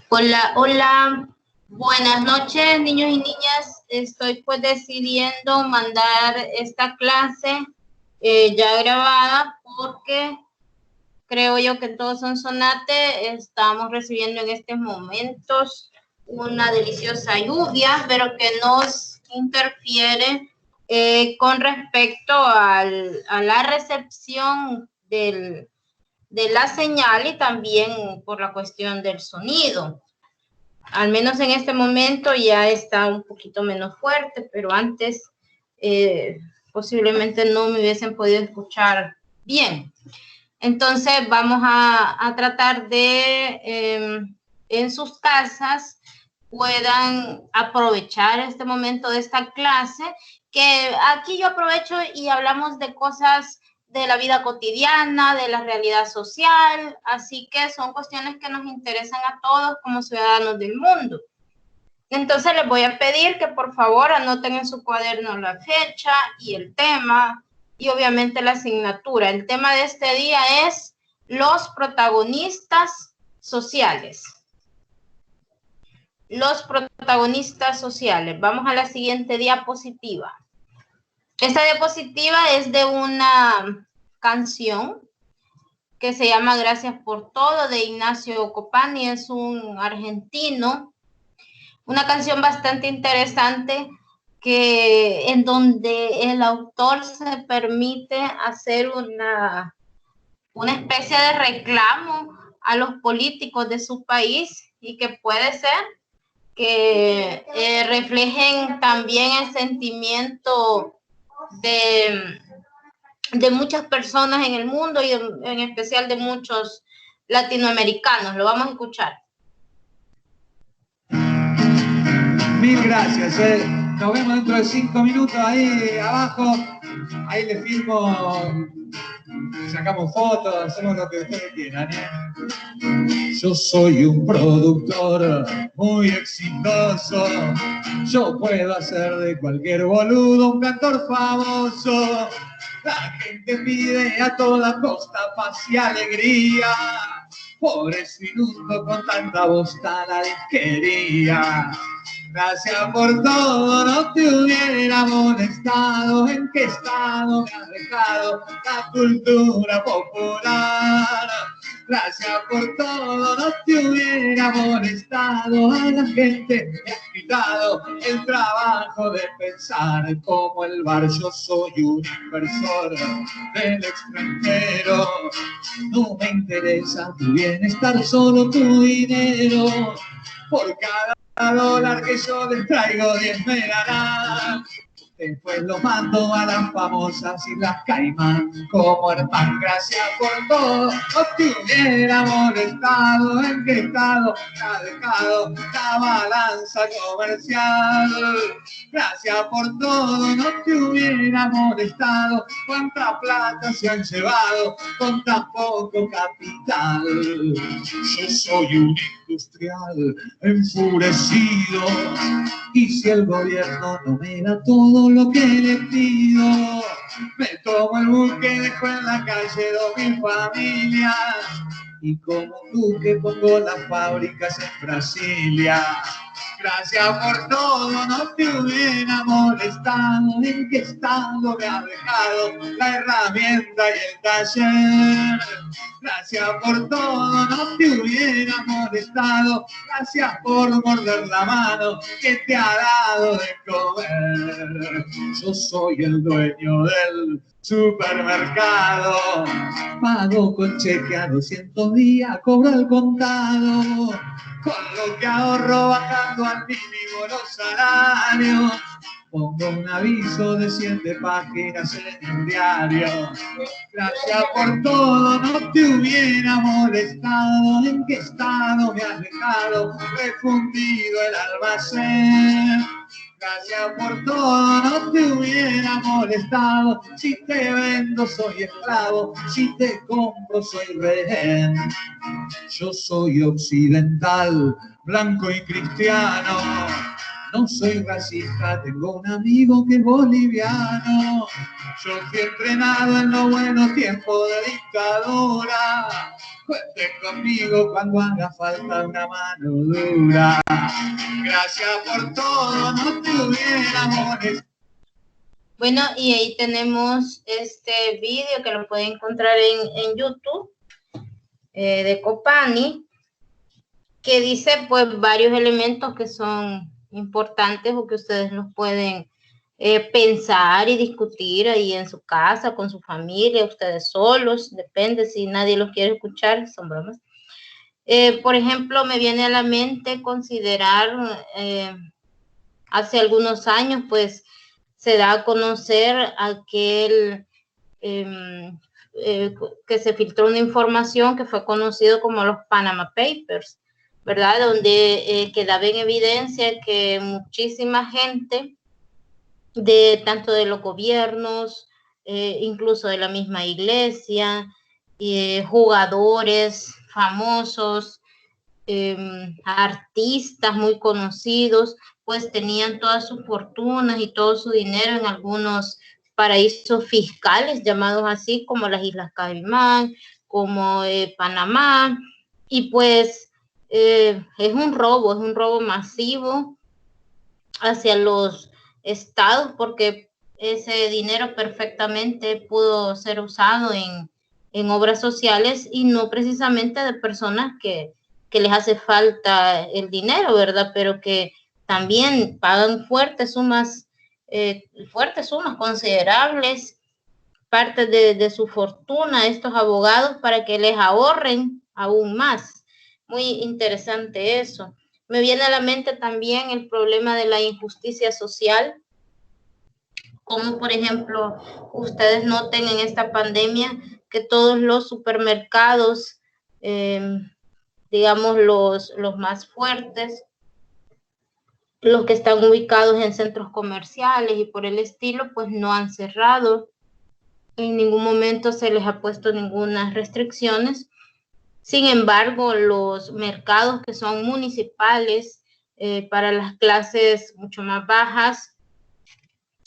Hola, hola. Buenas noches, niños y niñas. Estoy pues decidiendo mandar esta clase ya grabada porque creo yo que en todo Sonsonate estamos recibiendo en estos momentos una deliciosa lluvia, pero que nos interfiere con respecto a la recepción de la señal y también por la cuestión del sonido. Al menos en este momento ya está un poquito menos fuerte, pero antes posiblemente no me hubiesen podido escuchar bien. Entonces vamos a tratar de en sus casas puedan aprovechar este momento de esta clase, que aquí yo aprovecho y hablamos de cosas de la vida cotidiana, de la realidad social, así que son cuestiones que nos interesan a todos como ciudadanos del mundo. Entonces les voy a pedir que por favor anoten en su cuaderno la fecha y el tema y obviamente la asignatura. El tema de este día es los protagonistas sociales. Los protagonistas sociales. Vamos a la siguiente diapositiva. Esta diapositiva es de una canción que se llama Gracias por todo, de Ignacio Copani, es un argentino. Una canción bastante interesante en donde el autor se permite hacer una especie de reclamo a los políticos de su país y que puede ser que reflejen también el sentimiento de muchas personas en el mundo y en especial de muchos latinoamericanos. Lo vamos a escuchar. Mil gracias. Nos vemos dentro de 5 minutos ahí abajo. Ahí le filmo, sacamos fotos, hacemos lo que ustedes quieran. Yo soy un productor muy exitoso. Yo puedo hacer de cualquier boludo un cantor famoso. La gente pide a toda costa paz y alegría. Pobre inundo con tanta bosta nadie quería. Gracias por todo, no te hubiera molestado. ¿En qué estado me has dejado la cultura popular? Gracias por todo, no te hubiera molestado. A la gente me ha quitado el trabajo de pensar como el bar. Yo soy un inversor del extranjero. No me interesa tu bienestar, solo tu dinero. Por cada dólar que yo les traigo, 10 me darán. Después lo mando a las famosas Islas Caimán como hermano. Gracias por todo, no te hubiera molestado. ¿En qué estado te ha dejado la balanza comercial? Gracias por todo, no te hubiera molestado. Cuánta plata se han llevado con tan poco capital. Yo soy un industrial enfurecido, y si el gobierno no me da todo lo que le pido, me tomo el bus que dejo en la calle 2000 familias, y como tú que pongo las fábricas en Brasilia. Gracias por todo, no te hubiera molestado. ¿En qué estado me has dejado la herramienta y el taller? Gracias por todo, no te hubiera molestado. Gracias por morder la mano que te ha dado de comer. Yo soy el dueño del supermercado. Pago con cheque a 200 días, cobro al contado. Con lo que ahorro bajando al mínimo los salarios. Pongo un aviso de 7 páginas en el diario. Gracias por todo, no te hubiera molestado. ¿En qué estado me has dejado refundido el almacén? Gracias por todo, no te hubiera molestado. Si te vendo soy esclavo, si te compro soy rehén. Yo soy occidental, blanco y cristiano. No soy racista, tengo un amigo que es boliviano. Yo fui entrenado en los buenos tiempos de dictadura. Cuente conmigo cuando haga falta una mano dura. Gracias por todo, no te hubiéramos. Bueno, y ahí tenemos este vídeo que lo pueden encontrar en YouTube de Copani, que dice pues varios elementos que son importantes o que ustedes los pueden pensar y discutir ahí en su casa, con su familia, ustedes solos, depende si nadie los quiere escuchar, son bromas. Por ejemplo, me viene a la mente considerar hace algunos años, pues se da a conocer aquel que se filtró una información que fue conocido como los Panama Papers, ¿verdad? Donde quedaba en evidencia que muchísima gente de tanto de los gobiernos, incluso de la misma iglesia, jugadores famosos, artistas muy conocidos, pues tenían todas sus fortunas y todo su dinero en algunos paraísos fiscales, llamados así, como las Islas Caimán, como Panamá, y pues es un robo masivo hacia los estados, porque ese dinero perfectamente pudo ser usado en obras sociales y no precisamente de personas que les hace falta el dinero, ¿verdad? Pero que también pagan fuertes sumas considerables, parte de su fortuna a estos abogados para que les ahorren aún más. Muy interesante eso. Me viene a la mente también el problema de la injusticia social, como por ejemplo ustedes noten en esta pandemia que todos los supermercados, digamos los más fuertes, los que están ubicados en centros comerciales y por el estilo, pues no han cerrado. En ningún momento se les ha puesto ninguna restricciones. Sin embargo, los mercados que son municipales, para las clases mucho más bajas,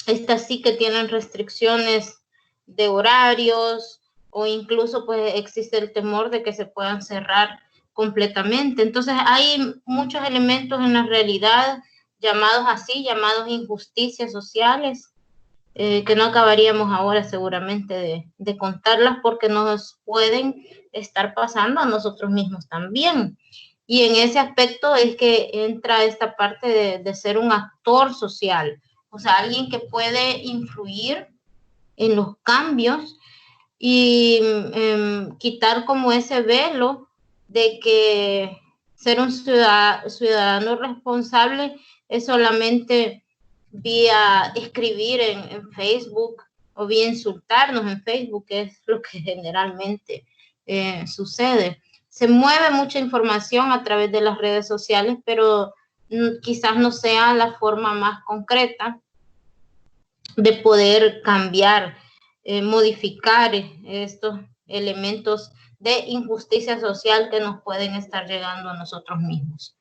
estas sí que tienen restricciones de horarios o incluso pues existe el temor de que se puedan cerrar completamente. Entonces hay muchos elementos en la realidad llamados así, llamados injusticias sociales, que no acabaríamos ahora seguramente de contarlas porque nos pueden estar pasando a nosotros mismos también. Y en ese aspecto es que entra esta parte de ser un actor social, o sea, alguien que puede influir en los cambios y quitar como ese velo de que ser un ciudadano responsable es solamente vía escribir en Facebook o vía insultarnos en Facebook, que es lo que generalmente sucede. Se mueve mucha información a través de las redes sociales, pero quizás no sea la forma más concreta de poder cambiar, modificar estos elementos de injusticia social que nos pueden estar llegando a nosotros mismos.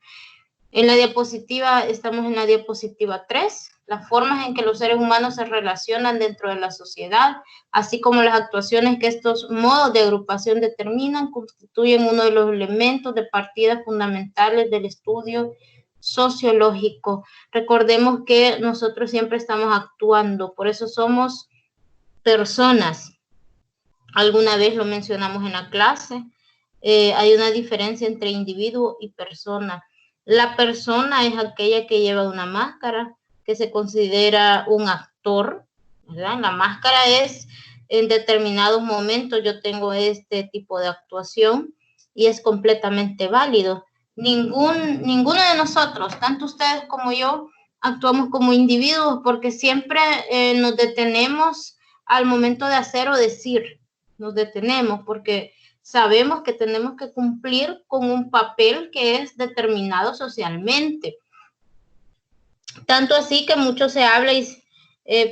En la diapositiva, estamos en la diapositiva 3, las formas en que los seres humanos se relacionan dentro de la sociedad, así como las actuaciones que estos modos de agrupación determinan, constituyen uno de los elementos de partida fundamentales del estudio sociológico. Recordemos que nosotros siempre estamos actuando, por eso somos personas. Alguna vez lo mencionamos en la clase, hay una diferencia entre individuo y persona. La persona es aquella que lleva una máscara, que se considera un actor, ¿verdad? La máscara es en determinados momentos yo tengo este tipo de actuación y es completamente válido. Ninguno de nosotros, tanto ustedes como yo, actuamos como individuos porque siempre nos detenemos al momento de hacer o decir. Nos detenemos porque sabemos que tenemos que cumplir con un papel que es determinado socialmente. Tanto así que mucho se habla,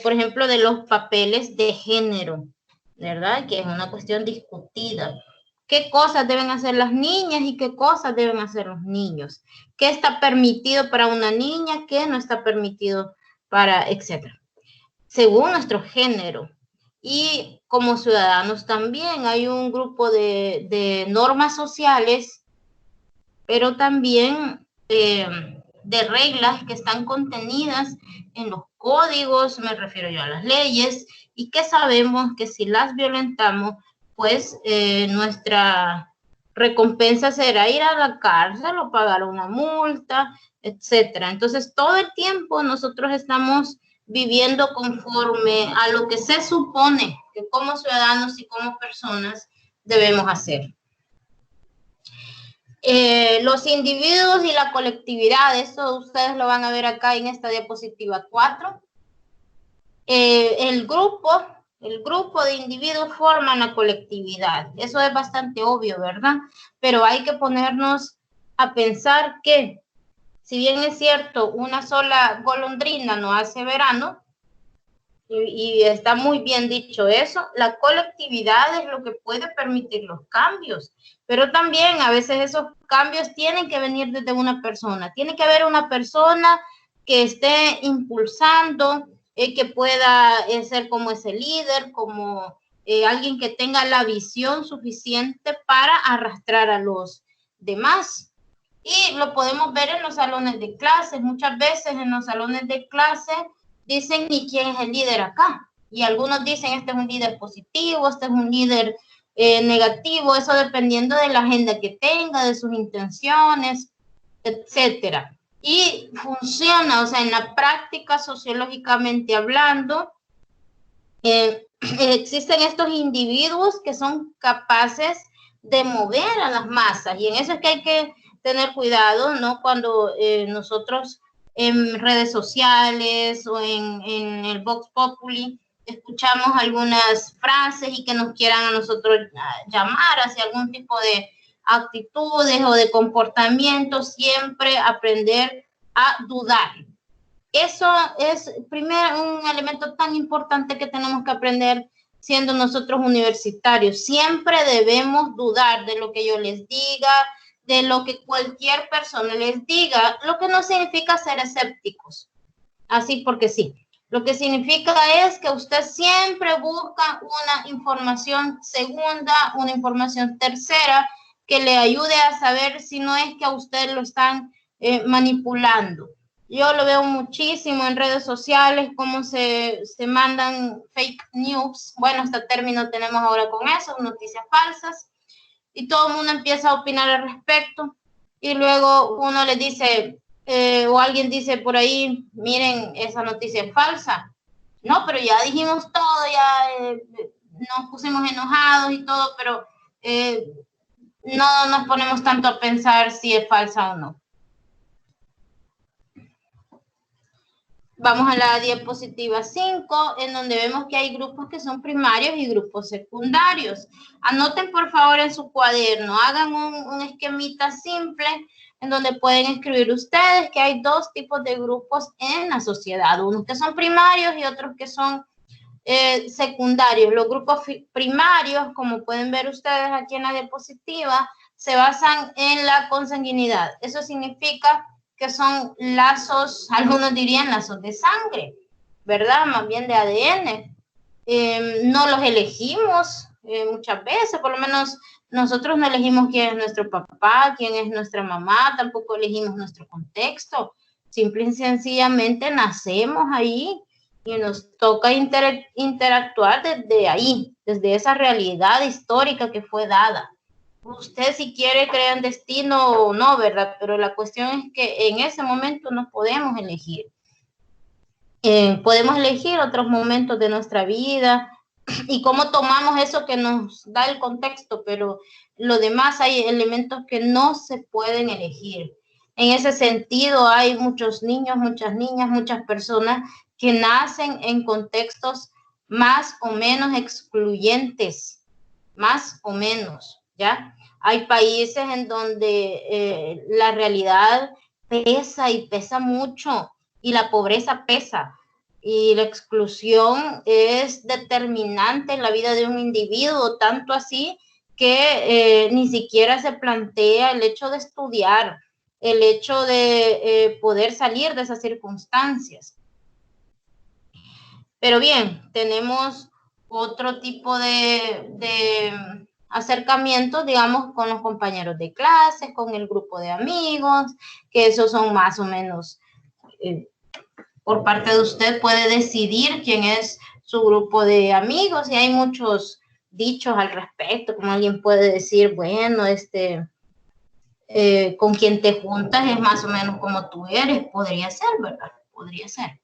por ejemplo, de los papeles de género, ¿verdad? Que es una cuestión discutida. ¿Qué cosas deben hacer las niñas y qué cosas deben hacer los niños? ¿Qué está permitido para una niña? ¿Qué no está permitido para, etcétera? Según nuestro género. Y como ciudadanos también hay un grupo de normas sociales, pero también de reglas que están contenidas en los códigos, me refiero yo a las leyes, y que sabemos que si las violentamos, pues nuestra recompensa será ir a la cárcel o pagar una multa, etcétera. Entonces, todo el tiempo nosotros estamos viviendo conforme a lo que se supone que como ciudadanos y como personas debemos hacer. Los individuos y la colectividad, eso ustedes lo van a ver acá en esta diapositiva 4. El grupo de individuos forman la colectividad. Eso es bastante obvio, ¿verdad? Pero hay que ponernos a pensar que, si bien es cierto, una sola golondrina no hace verano, y está muy bien dicho eso, la colectividad es lo que puede permitir los cambios, pero también a veces esos cambios tienen que venir desde una persona, tiene que haber una persona que esté impulsando, que pueda ser como ese líder, como alguien que tenga la visión suficiente para arrastrar a los demás. Y lo podemos ver en los salones de clases, muchas veces en los salones de clase dicen, ¿y quién es el líder acá? Y algunos dicen, este es un líder positivo, este es un líder negativo, eso dependiendo de la agenda que tenga, de sus intenciones, etcétera. Y funciona, o sea, en la práctica, sociológicamente hablando, existen estos individuos que son capaces de mover a las masas, y en eso es que hay que tener cuidado, ¿no? Cuando nosotros en redes sociales o en el Vox Populi escuchamos algunas frases y que nos quieran a nosotros llamar hacia algún tipo de actitudes o de comportamiento, siempre aprender a dudar. Eso es primero un elemento tan importante que tenemos que aprender siendo nosotros universitarios. Siempre debemos dudar de lo que yo les diga, de lo que cualquier persona les diga, lo que no significa ser escépticos, así porque sí. Lo que significa es que usted siempre busca una información segunda, una información tercera, que le ayude a saber si no es que a usted lo están manipulando. Yo lo veo muchísimo en redes sociales, cómo se mandan fake news. Bueno, este término tenemos ahora con eso, noticias falsas. Y todo el mundo empieza a opinar al respecto. Y luego uno le dice, o alguien dice por ahí, miren, esa noticia es falsa. No, pero ya dijimos todo, ya nos pusimos enojados y todo, pero no nos ponemos tanto a pensar si es falsa o no. Vamos a la diapositiva 5, en donde vemos que hay grupos que son primarios y grupos secundarios. Anoten por favor en su cuaderno, hagan un esquemita simple en donde pueden escribir ustedes que hay dos tipos de grupos en la sociedad, unos que son primarios y otros que son secundarios. Los grupos primarios, como pueden ver ustedes aquí en la diapositiva, se basan en la consanguinidad. Eso significa que son lazos, algunos dirían lazos de sangre, ¿verdad? Más bien de ADN. No los elegimos muchas veces, por lo menos nosotros no elegimos quién es nuestro papá, quién es nuestra mamá, tampoco elegimos nuestro contexto. Simple y sencillamente nacemos ahí y nos toca interactuar desde ahí, desde esa realidad histórica que fue dada. Usted si quiere crea en destino o no, ¿verdad? Pero la cuestión es que en ese momento no podemos elegir. Podemos elegir otros momentos de nuestra vida y cómo tomamos eso que nos da el contexto, pero lo demás hay elementos que no se pueden elegir. En ese sentido hay muchos niños, muchas niñas, muchas personas que nacen en contextos más o menos excluyentes, más o menos, ¿ya? Hay países en donde la realidad pesa y pesa mucho y la pobreza pesa y la exclusión es determinante en la vida de un individuo, tanto así que ni siquiera se plantea el hecho de estudiar, el hecho de poder salir de esas circunstancias. Pero bien, tenemos otro tipo de acercamiento, digamos, con los compañeros de clase, con el grupo de amigos, que esos son más o menos, por parte de usted puede decidir quién es su grupo de amigos, y hay muchos dichos al respecto, como alguien puede decir, bueno, con quien te juntas es más o menos como tú eres, podría ser, ¿verdad? Podría ser.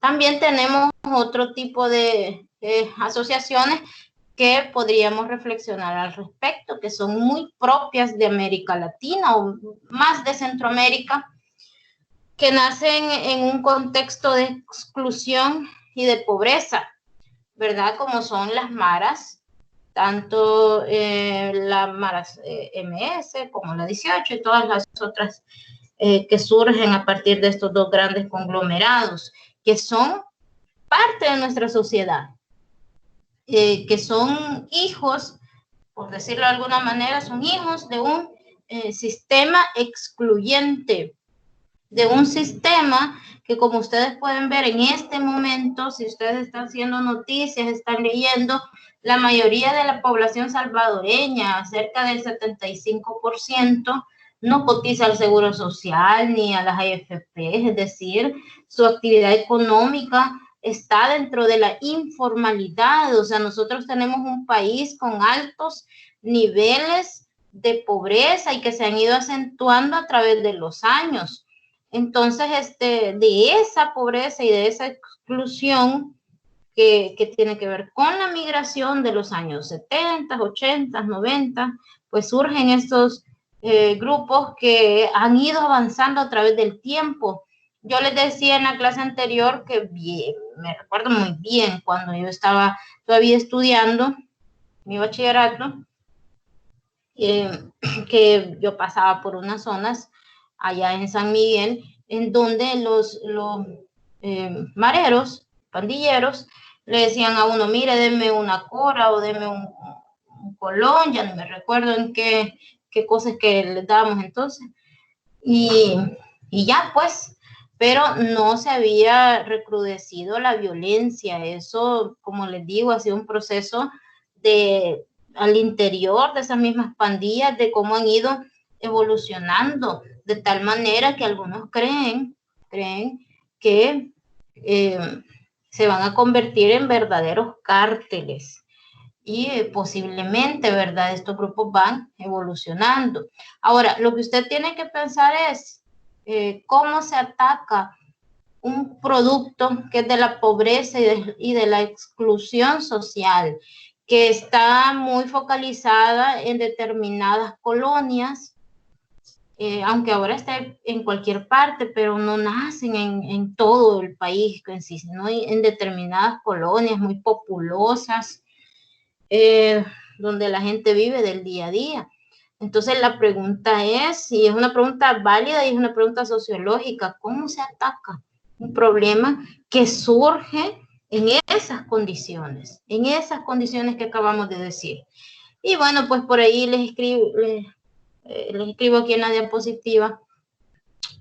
También tenemos otro tipo de asociaciones que podríamos reflexionar al respecto, que son muy propias de América Latina o más de Centroamérica, que nacen en un contexto de exclusión y de pobreza, ¿verdad? Como son las maras, tanto la maras MS como la 18 y todas las otras que surgen a partir de estos dos grandes conglomerados, que son parte de nuestra sociedad, que son hijos, por decirlo de alguna manera, son hijos de un sistema excluyente, de un sistema que, como ustedes pueden ver en este momento, si ustedes están haciendo noticias, están leyendo, la mayoría de la población salvadoreña, cerca del 75%, no cotiza al Seguro Social ni a las AFP, es decir, su actividad económica está dentro de la informalidad. O sea, nosotros tenemos un país con altos niveles de pobreza y que se han ido acentuando a través de los años. Entonces, de esa pobreza y de esa exclusión que tiene que ver con la migración de los años 70, 80, 90, pues surgen estos grupos que han ido avanzando a través del tiempo. Yo les decía en la clase anterior que bien, me recuerdo muy bien cuando yo estaba todavía estudiando mi bachillerato, que yo pasaba por unas zonas allá en San Miguel, en donde los mareros, pandilleros, le decían a uno, mire, deme una cora o deme un colón, ya no me recuerdo en qué cosas que le dábamos entonces, y ya pues, pero no se había recrudecido la violencia. Eso, como les digo, ha sido un proceso de al interior de esas mismas pandillas, de cómo han ido evolucionando, de tal manera que algunos creen que se van a convertir en verdaderos cárteles y posiblemente, ¿verdad? Estos grupos van evolucionando. Ahora, lo que usted tiene que pensar es cómo se ataca un producto que es de la pobreza y de la exclusión social, que está muy focalizada en determinadas colonias, aunque ahora está en cualquier parte, pero no nacen en todo el país en sí, sino en determinadas colonias muy populosas, donde la gente vive del día a día. Entonces la pregunta es, y es una pregunta válida y es una pregunta sociológica, ¿cómo se ataca un problema que surge en esas condiciones que acabamos de decir? Y bueno, pues por ahí les escribo aquí en la diapositiva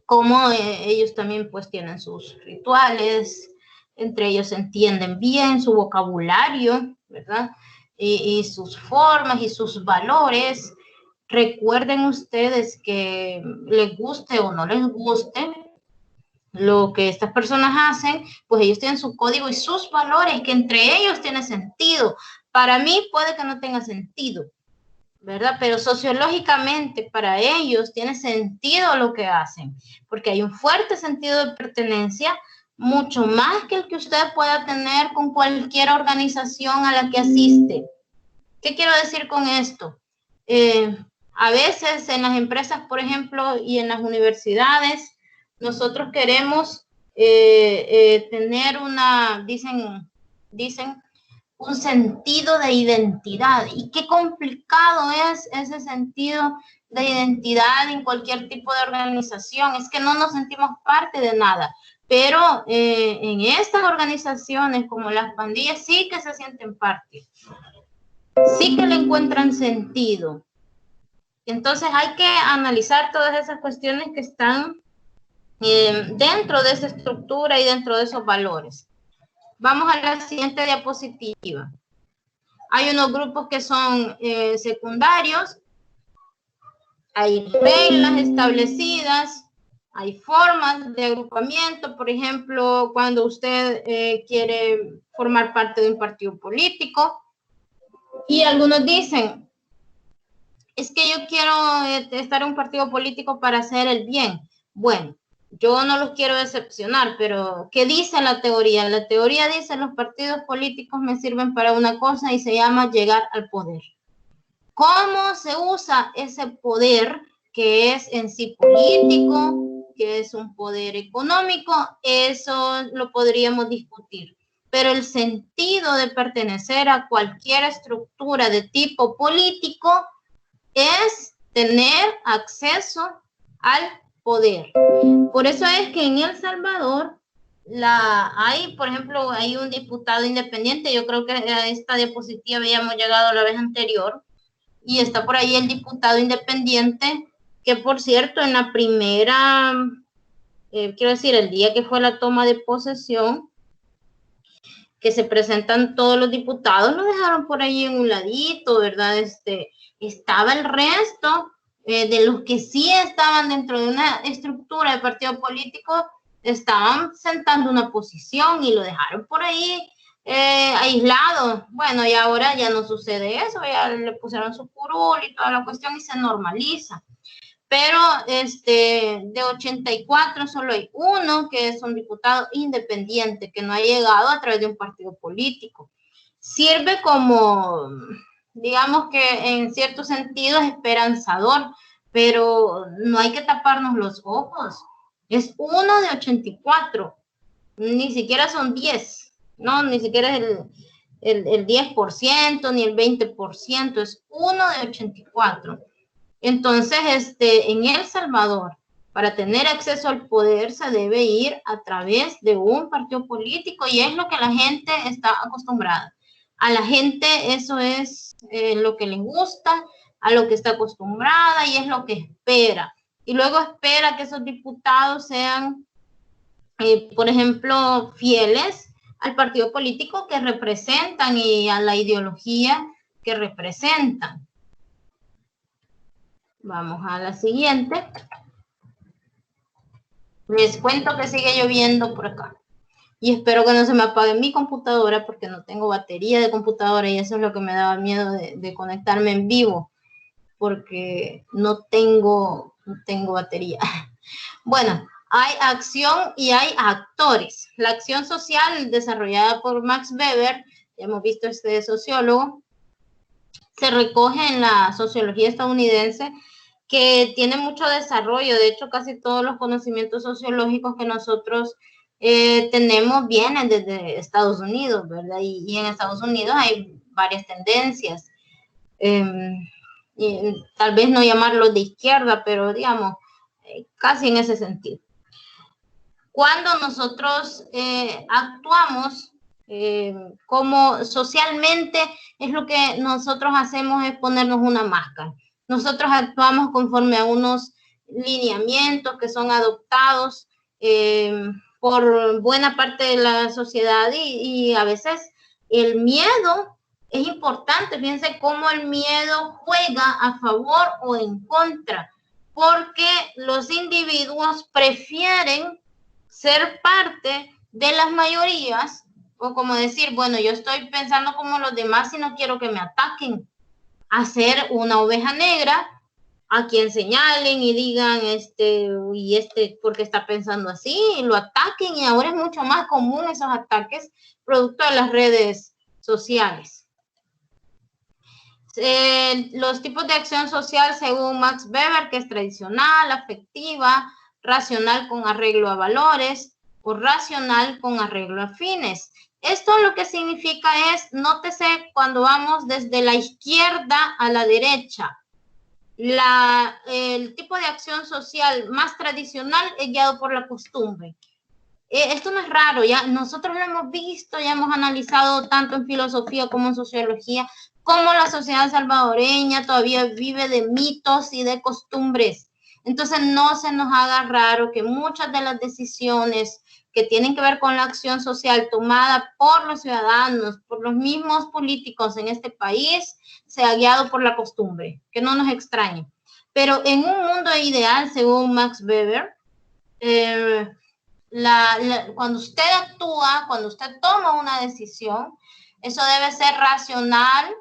cómo ellos también pues tienen sus rituales, entre ellos entienden bien su vocabulario, ¿verdad? Y sus formas y sus valores. Recuerden ustedes que les guste o no les guste lo que estas personas hacen, pues ellos tienen su código y sus valores, que entre ellos tiene sentido. Para mí puede que no tenga sentido, ¿verdad? Pero sociológicamente para ellos tiene sentido lo que hacen, porque hay un fuerte sentido de pertenencia, mucho más que el que usted pueda tener con cualquier organización a la que asiste. ¿Qué quiero decir con esto? A veces en las empresas, por ejemplo, y en las universidades, nosotros queremos tener dicen, un sentido de identidad. Y qué complicado es ese sentido de identidad en cualquier tipo de organización. Es que no nos sentimos parte de nada. Pero en estas organizaciones como las pandillas sí que se sienten parte. Sí que le encuentran sentido. Entonces hay que analizar todas esas cuestiones que están dentro de esa estructura y dentro de esos valores. Vamos a la siguiente diapositiva. Hay unos grupos que son secundarios, hay reglas establecidas, hay formas de agrupamiento. Por ejemplo, cuando usted quiere formar parte de un partido político, y algunos dicen, es que yo quiero estar en un partido político para hacer el bien. Bueno, yo no los quiero decepcionar, pero ¿qué dice la teoría? La teoría dice, los partidos políticos me sirven para una cosa y se llama llegar al poder. ¿Cómo se usa ese poder, que es en sí político, que es un poder económico? Eso lo podríamos discutir. Pero el sentido de pertenecer a cualquier estructura de tipo político es tener acceso al poder. Por eso es que en El Salvador hay, por ejemplo, hay un diputado independiente. Yo creo que a esta diapositiva habíamos llegado la vez anterior, y está por ahí el diputado independiente, que por cierto, en la primera, quiero decir, el día que fue la toma de posesión, que se presentan todos los diputados, lo dejaron por ahí en un ladito, ¿verdad? Estaba el resto de los que sí estaban dentro de una estructura de partido político, estaban sentando una posición y lo dejaron por ahí aislado. Bueno, y ahora ya no sucede eso, ya le pusieron su curul y toda la cuestión y se normaliza. Pero de 84 solo hay uno que es un diputado independiente, que no ha llegado a través de un partido político. Sirve como, digamos que en cierto sentido es esperanzador, pero no hay que taparnos los ojos. Es uno de 84, ni siquiera son 10, no, ni siquiera es el 10%, ni el 20%, es uno de 84. Entonces, en El Salvador, para tener acceso al poder se debe ir a través de un partido político, y es lo que la gente está acostumbrada. A la gente eso es lo que les gusta, a lo que está acostumbrada, y es lo que espera. Y luego espera que esos diputados sean, por ejemplo, fieles al partido político que representan y a la ideología que representan. Vamos a la siguiente. Les cuento que sigue lloviendo por acá. Y espero que no se me apague mi computadora, porque no tengo batería de computadora, y eso es lo que me daba miedo de conectarme en vivo, porque no tengo batería. Bueno, hay acción y hay actores. La acción social desarrollada por Max Weber, ya hemos visto este sociólogo, se recoge en la sociología estadounidense, que tiene mucho desarrollo. De hecho, casi todos los conocimientos sociológicos que nosotros tenemos vienen desde Estados Unidos, ¿verdad? Y en Estados Unidos hay varias tendencias. Y tal vez no llamarlos de izquierda, pero digamos, casi en ese sentido. Cuando nosotros actuamos como socialmente, es lo que nosotros hacemos es ponernos una máscara. Nosotros actuamos conforme a unos lineamientos que son adoptados por buena parte de la sociedad, y a veces el miedo es importante. Fíjense cómo el miedo juega a favor o en contra, porque los individuos prefieren ser parte de las mayorías, o como decir, bueno, yo estoy pensando como los demás y no quiero que me ataquen, a ser una oveja negra a quien señalen y digan, porque está pensando así, y lo ataquen. Y ahora es mucho más común esos ataques producto de las redes sociales. Los tipos de acción social según Max Weber, que es tradicional, afectiva, racional con arreglo a valores, o racional con arreglo a fines. Esto lo que significa es, nótese cuando vamos desde la izquierda a la derecha, el tipo de acción social más tradicional es guiado por la costumbre. Esto no es raro, ya nosotros lo hemos visto, ya hemos analizado tanto en filosofía como en sociología, cómo la sociedad salvadoreña todavía vive de mitos y de costumbres. Entonces no se nos haga raro que muchas de las decisiones que tienen que ver con la acción social tomada por los ciudadanos, por los mismos políticos en este país, sea guiado por la costumbre, que no nos extrañe. Pero en un mundo ideal, según Max Weber, cuando usted actúa, cuando usted toma una decisión, eso debe ser racional,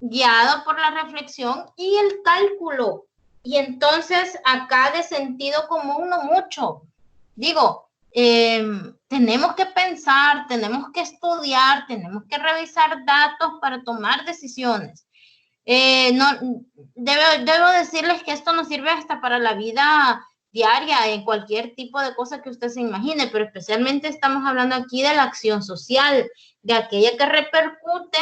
guiado por la reflexión y el cálculo. Y entonces acá de sentido común no mucho. Digo, tenemos que pensar, tenemos que estudiar, tenemos que revisar datos para tomar decisiones. Debo decirles que esto nos sirve hasta para la vida diaria, en cualquier tipo de cosa que usted se imagine, pero especialmente estamos hablando aquí de la acción social, de aquella que repercute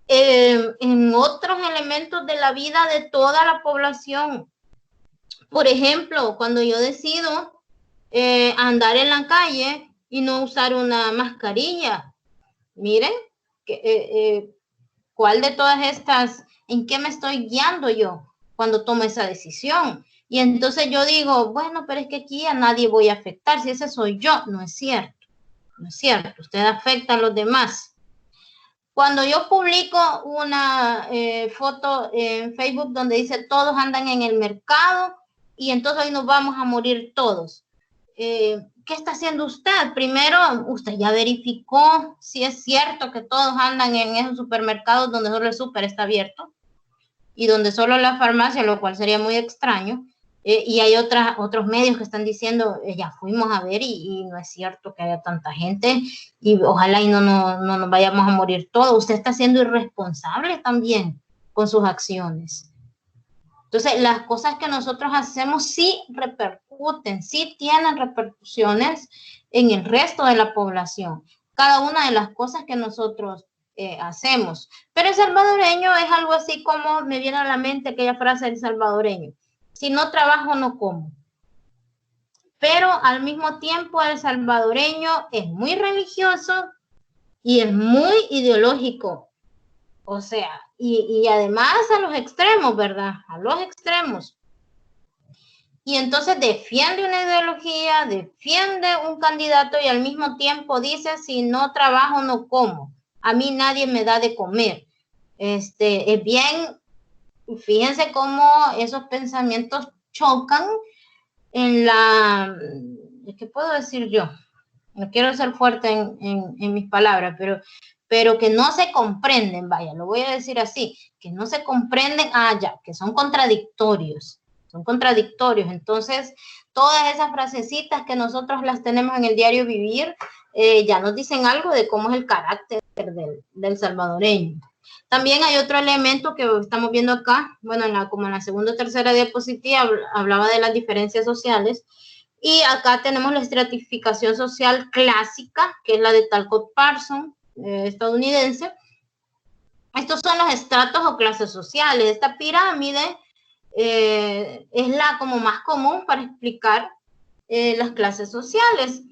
en otros elementos de la vida de toda la población. Por ejemplo, cuando yo decido andar en la calle y no usar una mascarilla, miren, ¿cuál de todas estas, en qué me estoy guiando yo cuando tomo esa decisión? Y entonces yo digo, bueno, pero es que aquí a nadie voy a afectar, si ese soy yo. No es cierto, no es cierto, usted afecta a los demás. Cuando yo publico una foto en Facebook donde dice todos andan en el mercado y entonces hoy nos vamos a morir todos, ¿qué está haciendo usted? Primero, usted ya verificó si es cierto que todos andan en esos supermercados donde solo el súper está abierto y donde solo la farmacia, lo cual sería muy extraño. Y hay otros medios que están diciendo, ya fuimos a ver y no es cierto que haya tanta gente y ojalá y no nos vayamos a morir todos. Usted está siendo irresponsable también con sus acciones. Entonces, las cosas que nosotros hacemos sí repercuten, sí tienen repercusiones en el resto de la población. Cada una de las cosas que nosotros hacemos. Pero el salvadoreño es algo así como, me viene a la mente aquella frase del salvadoreño: si no trabajo, no como. Pero al mismo tiempo el salvadoreño es muy religioso y es muy ideológico. O sea, y además a los extremos, ¿verdad? A los extremos. Y entonces defiende una ideología, defiende un candidato y al mismo tiempo dice, si no trabajo, no como. A mí nadie me da de comer. Es bien, fíjense cómo esos pensamientos chocan en la, ¿qué puedo decir yo? No quiero ser fuerte en mis palabras, pero que no se comprenden, vaya, lo voy a decir así, que no se comprenden, que son contradictorios. Entonces, todas esas frasecitas que nosotros las tenemos en el diario vivir, ya nos dicen algo de cómo es el carácter del salvadoreño. También hay otro elemento que estamos viendo acá, bueno, como en la segunda o tercera diapositiva hablaba de las diferencias sociales, y acá tenemos la estratificación social clásica, que es la de Talcott Parsons, estadounidense. Estos son los estratos o clases sociales. Esta pirámide es la como más común para explicar las clases sociales,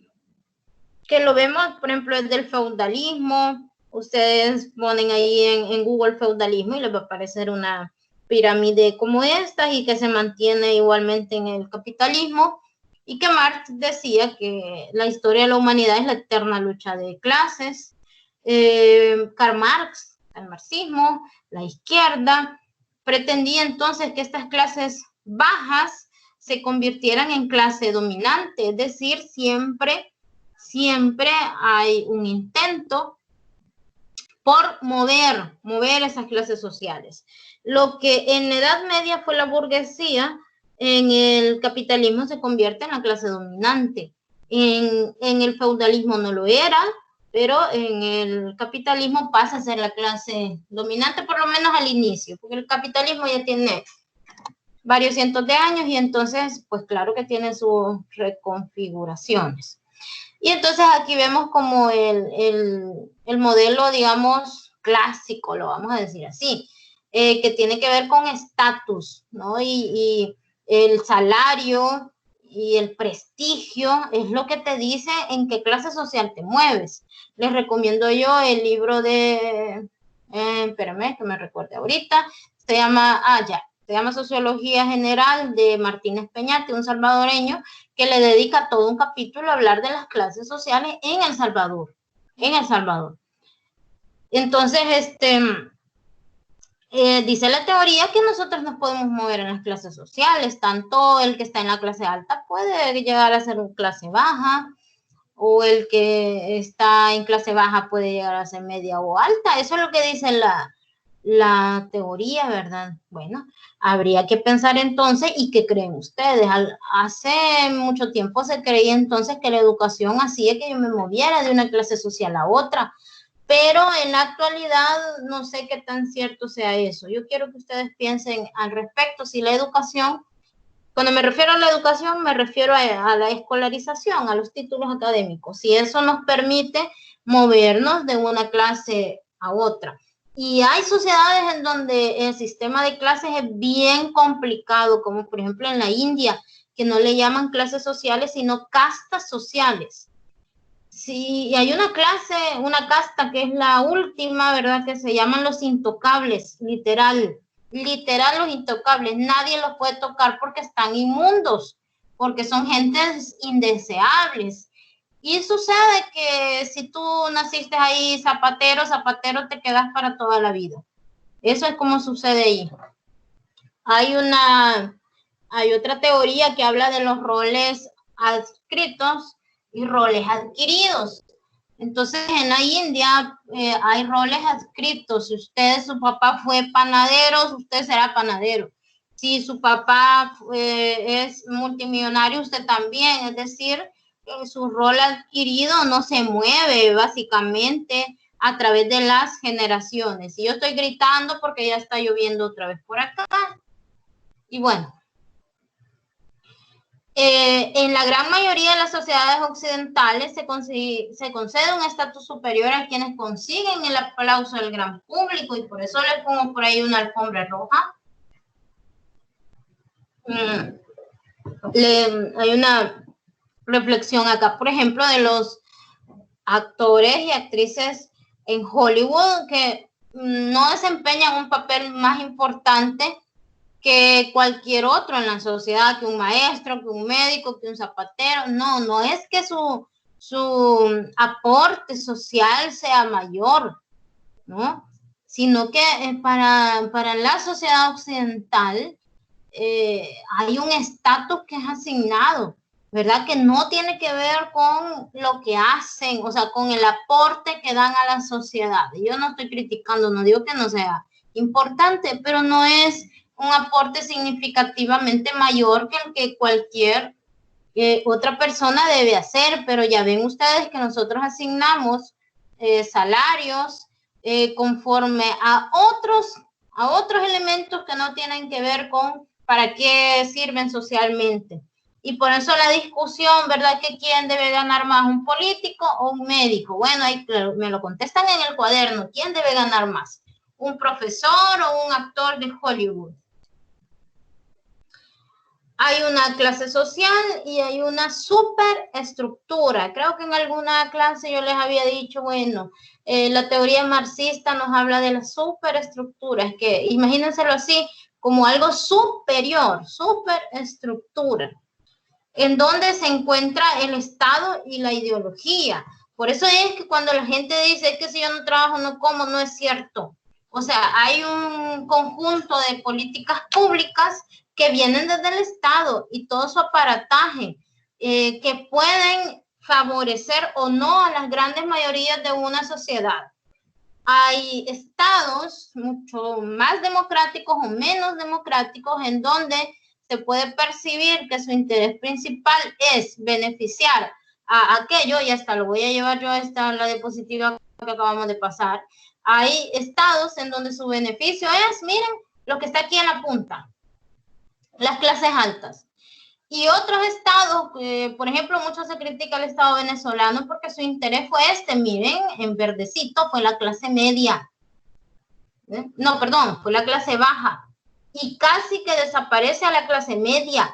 que lo vemos, por ejemplo, desde el feudalismo. Ustedes ponen ahí en Google feudalismo y les va a aparecer una pirámide como esta y que se mantiene igualmente en el capitalismo, y que Marx decía que la historia de la humanidad es la eterna lucha de clases. Karl Marx, el marxismo, la izquierda, pretendía entonces que estas clases bajas se convirtieran en clase dominante, es decir, siempre hay un intento por mover esas clases sociales. Lo que en la Edad Media fue la burguesía, en el capitalismo se convierte en la clase dominante. En el feudalismo no lo era, pero en el capitalismo pasa a ser la clase dominante, por lo menos al inicio, porque el capitalismo ya tiene varios cientos de años y entonces, pues claro que tiene sus reconfiguraciones. Y entonces aquí vemos como el modelo, digamos, clásico, lo vamos a decir así, que tiene que ver con estatus, ¿no? Y el salario y el prestigio es lo que te dice en qué clase social te mueves. Les recomiendo yo el libro de, espérame que me recuerde ahorita, se llama, se llama Sociología General de Martínez Peñate, un salvadoreño que le dedica todo un capítulo a hablar de las clases sociales en El Salvador. Entonces, dice la teoría que nosotros nos podemos mover en las clases sociales, tanto el que está en la clase alta puede llegar a ser clase baja, o el que está en clase baja puede llegar a ser media o alta. Eso es lo que dice la teoría, ¿verdad? Bueno, habría que pensar entonces, ¿y qué creen ustedes? Hace mucho tiempo se creía entonces que la educación hacía que yo me moviera de una clase social a otra, pero en la actualidad no sé qué tan cierto sea eso. Yo quiero que ustedes piensen al respecto, si la educación, cuando me refiero a la educación, me refiero a la escolarización, a los títulos académicos, si eso nos permite movernos de una clase a otra. Y hay sociedades en donde el sistema de clases es bien complicado, como por ejemplo en la India, que no le llaman clases sociales, sino castas sociales. Sí, hay una casta que es la última, ¿verdad? Que se llaman los intocables, literal los intocables. Nadie los puede tocar porque están inmundos, porque son gentes indeseables. Y sucede que si tú naciste ahí zapatero te quedas para toda la vida. Eso es como sucede ahí. Hay otra teoría que habla de los roles adscritos y roles adquiridos. Entonces, en la India hay roles adscritos. Si su papá fue panadero, usted será panadero. Si su papá es multimillonario, usted también. Es decir, su rol adquirido no se mueve básicamente a través de las generaciones. Y yo estoy gritando porque ya está lloviendo otra vez por acá. Y bueno, en la gran mayoría de las sociedades occidentales se concede un estatus superior a quienes consiguen el aplauso del gran público, y por eso le pongo por ahí una alfombra roja. Hay una reflexión acá, por ejemplo, de los actores y actrices en Hollywood que no desempeñan un papel más importante que cualquier otro en la sociedad, que un maestro, que un médico, que un zapatero. No es que su aporte social sea mayor, ¿no? Sino que para la sociedad occidental hay un estatus que es asignado, ¿verdad? Que no tiene que ver con lo que hacen, o sea, con el aporte que dan a la sociedad. Yo no estoy criticando, no digo que no sea importante, pero no es un aporte significativamente mayor que el que cualquier otra persona debe hacer. Pero ya ven ustedes que nosotros asignamos salarios conforme a otros elementos que no tienen que ver con para qué sirven socialmente. Y por eso la discusión, ¿verdad? Que quién debe ganar más, un político o un médico. Bueno, ahí me lo contestan en el cuaderno. ¿Quién debe ganar más? ¿Un profesor o un actor de Hollywood? Hay una clase social y hay una superestructura. Creo que en alguna clase yo les había dicho, bueno, la teoría marxista nos habla de la superestructura. Es que imagínenselo así, como algo superior, superestructura, en donde se encuentra el Estado y la ideología. Por eso es que cuando la gente dice que si yo no trabajo, no como, no es cierto. O sea, hay un conjunto de políticas públicas que vienen desde el Estado y todo su aparataje, que pueden favorecer o no a las grandes mayorías de una sociedad. Hay estados mucho más democráticos o menos democráticos en donde se puede percibir que su interés principal es beneficiar a aquello, y hasta lo voy a llevar yo a la diapositiva que acabamos de pasar. Hay estados en donde su beneficio es, miren, lo que está aquí en la punta, las clases altas. Y otros estados, por ejemplo, mucho se critica al estado venezolano porque su interés fue miren, en verdecito fue la clase media. No, perdón, fue la clase baja. Y casi que desaparece a la clase media.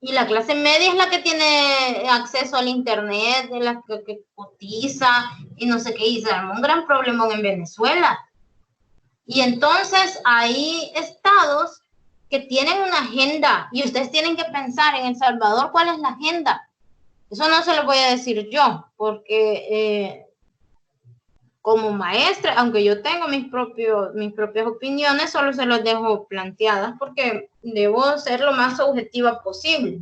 Y la clase media es la que tiene acceso al internet, de la que cotiza y no sé qué, y se armó un gran problemón en Venezuela. Y entonces hay estados que tienen una agenda y ustedes tienen que pensar en El Salvador cuál es la agenda. Eso no se lo voy a decir yo, porque como maestra, aunque yo tengo mis propias opiniones, solo se los dejo planteadas porque debo ser lo más objetiva posible.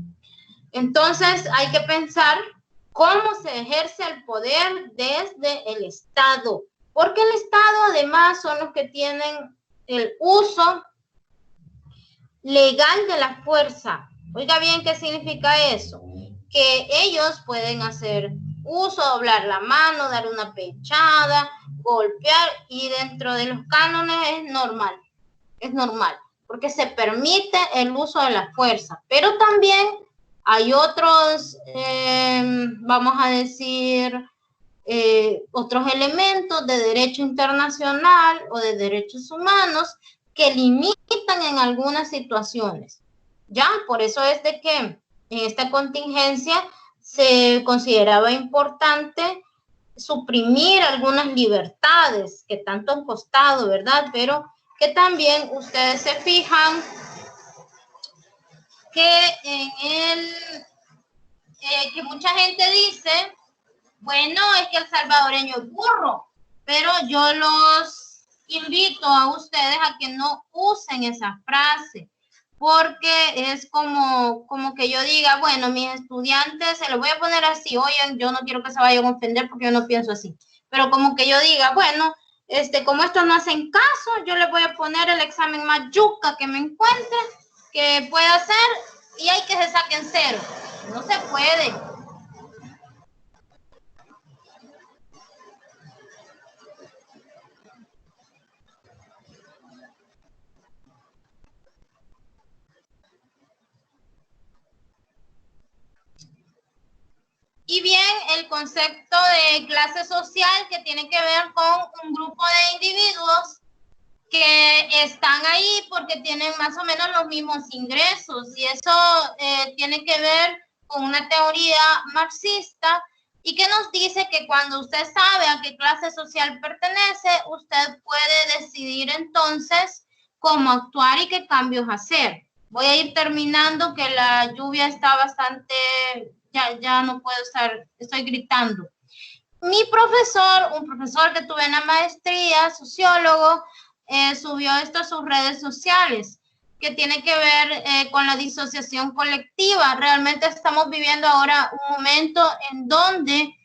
Entonces hay que pensar cómo se ejerce el poder desde el Estado, porque el Estado además son los que tienen el uso legal de la fuerza. Oiga bien, ¿qué significa eso? Que ellos pueden hacer uso, doblar la mano, dar una pechada, golpear, y dentro de los cánones es normal, porque se permite el uso de la fuerza, pero también hay otros, vamos a decir, otros elementos de derecho internacional o de derechos humanos que limitan en algunas situaciones. Ya, por eso es de que en esta contingencia se consideraba importante suprimir algunas libertades que tanto han costado, ¿verdad? Pero que también ustedes se fijan que que mucha gente dice, bueno, es que el salvadoreño es burro, pero yo los invito a ustedes a que no usen esa frase, porque es como que yo diga, bueno, mis estudiantes, se lo voy a poner así, oye, yo no quiero que se vayan a ofender porque yo no pienso así, pero como que yo diga, bueno, como estos no hacen caso, yo les voy a poner el examen más yuca que me encuentre, que pueda hacer, y hay que se saquen 0. No se puede. Y bien, el concepto de clase social, que tiene que ver con un grupo de individuos que están ahí porque tienen más o menos los mismos ingresos, y eso tiene que ver con una teoría marxista, y que nos dice que cuando usted sabe a qué clase social pertenece, usted puede decidir entonces cómo actuar y qué cambios hacer. Voy a ir terminando, que la lluvia está bastante, ya no puedo estar, estoy gritando. Mi profesor, un profesor que tuve en la maestría, sociólogo, subió esto a sus redes sociales, que tiene que ver con la disociación colectiva. Realmente estamos viviendo ahora un momento en donde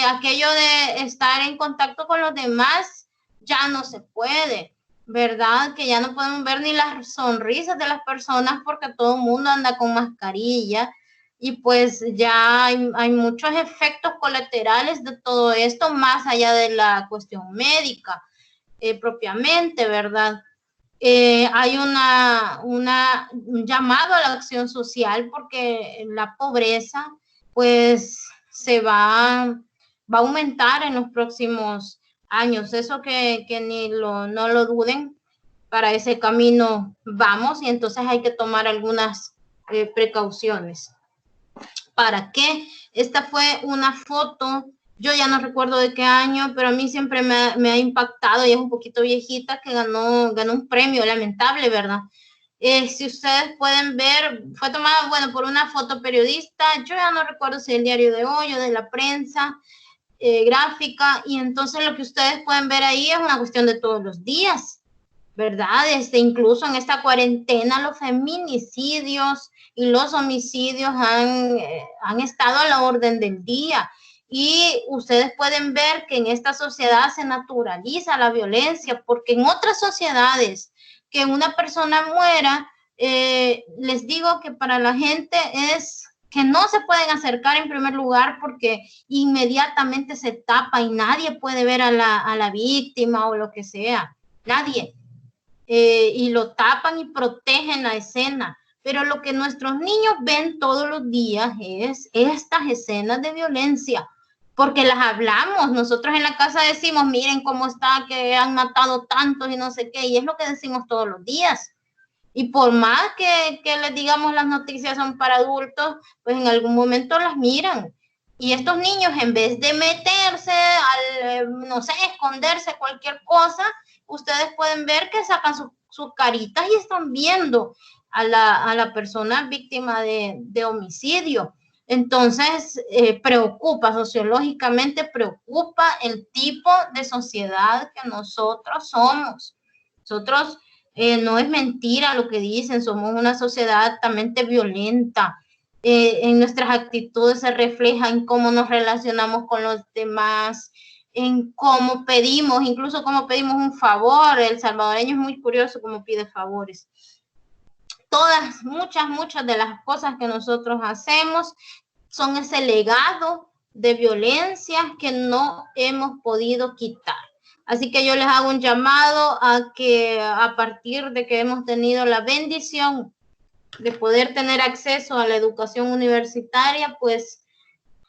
aquello de estar en contacto con los demás ya no se puede, ¿verdad? Que ya no podemos ver ni las sonrisas de las personas porque todo el mundo anda con mascarilla, y pues ya hay muchos efectos colaterales de todo esto, más allá de la cuestión médica propiamente, ¿verdad? Hay un llamado a la acción social, porque la pobreza pues se va a aumentar en los próximos años. Eso que no lo duden, para ese camino vamos, y entonces hay que tomar algunas precauciones. ¿Para qué? Esta fue una foto, yo ya no recuerdo de qué año, pero a mí siempre me ha impactado, y es un poquito viejita, que ganó un premio, lamentable, ¿verdad? Si ustedes pueden ver, fue tomada, bueno, por una fotoperiodista, yo ya no recuerdo si el Diario de Hoy o de la Prensa Gráfica, y entonces lo que ustedes pueden ver ahí es una cuestión de todos los días, ¿verdad? Incluso en esta cuarentena los feminicidios y los homicidios han estado a la orden del día, y ustedes pueden ver que en esta sociedad se naturaliza la violencia, porque en otras sociedades que una persona muera, les digo que para la gente es que no se pueden acercar en primer lugar, porque inmediatamente se tapa y nadie puede ver a la víctima o lo que sea, nadie. Y lo tapan y protegen la escena. Pero lo que nuestros niños ven todos los días es estas escenas de violencia, porque las hablamos. Nosotros en la casa decimos, miren cómo está, que han matado tantos y no sé qué, y es lo que decimos todos los días. Y por más que les digamos las noticias son para adultos, pues en algún momento las miran. Y estos niños, en vez de meterse no sé, esconderse cualquier cosa, ustedes pueden ver que sacan sus caritas y están viendo a la persona víctima de homicidio. Entonces, preocupa, sociológicamente preocupa el tipo de sociedad que nosotros somos. Nosotros, no es mentira lo que dicen, somos una sociedad altamente violenta. En nuestras actitudes se refleja en cómo nos relacionamos con los demás, en cómo pedimos, incluso cómo pedimos un favor. El salvadoreño es muy curioso cómo pide favores. Todas, muchas de las cosas que nosotros hacemos son ese legado de violencia que no hemos podido quitar. Así que yo les hago un llamado a que a partir de que hemos tenido la bendición de poder tener acceso a la educación universitaria, pues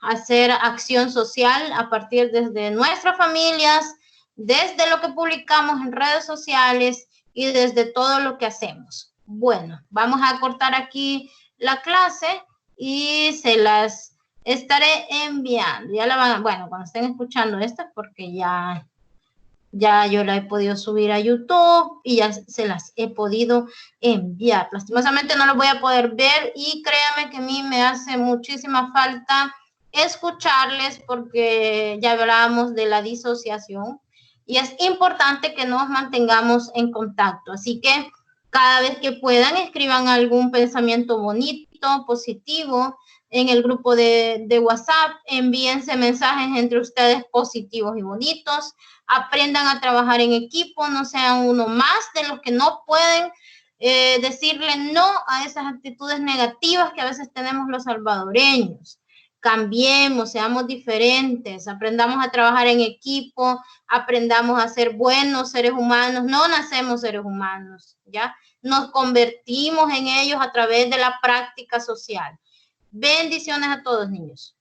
hacer acción social a partir desde nuestras familias, desde lo que publicamos en redes sociales y desde todo lo que hacemos. Bueno, vamos a cortar aquí la clase y se las estaré enviando. Ya la van, bueno, cuando estén escuchando esto es porque ya yo la he podido subir a YouTube y ya se las he podido enviar. Lastimosamente no lo voy a poder ver y créanme que a mí me hace muchísima falta escucharles porque ya hablábamos de la disociación y es importante que nos mantengamos en contacto. Así que cada vez que puedan, escriban algún pensamiento bonito, positivo en el grupo de WhatsApp, envíense mensajes entre ustedes positivos y bonitos, aprendan a trabajar en equipo, no sean uno más de los que no pueden decirle no a esas actitudes negativas que a veces tenemos los salvadoreños. Cambiemos, seamos diferentes, aprendamos a trabajar en equipo, aprendamos a ser buenos seres humanos, no nacemos seres humanos, ¿ya? Nos convertimos en ellos a través de la práctica social. Bendiciones a todos, niños.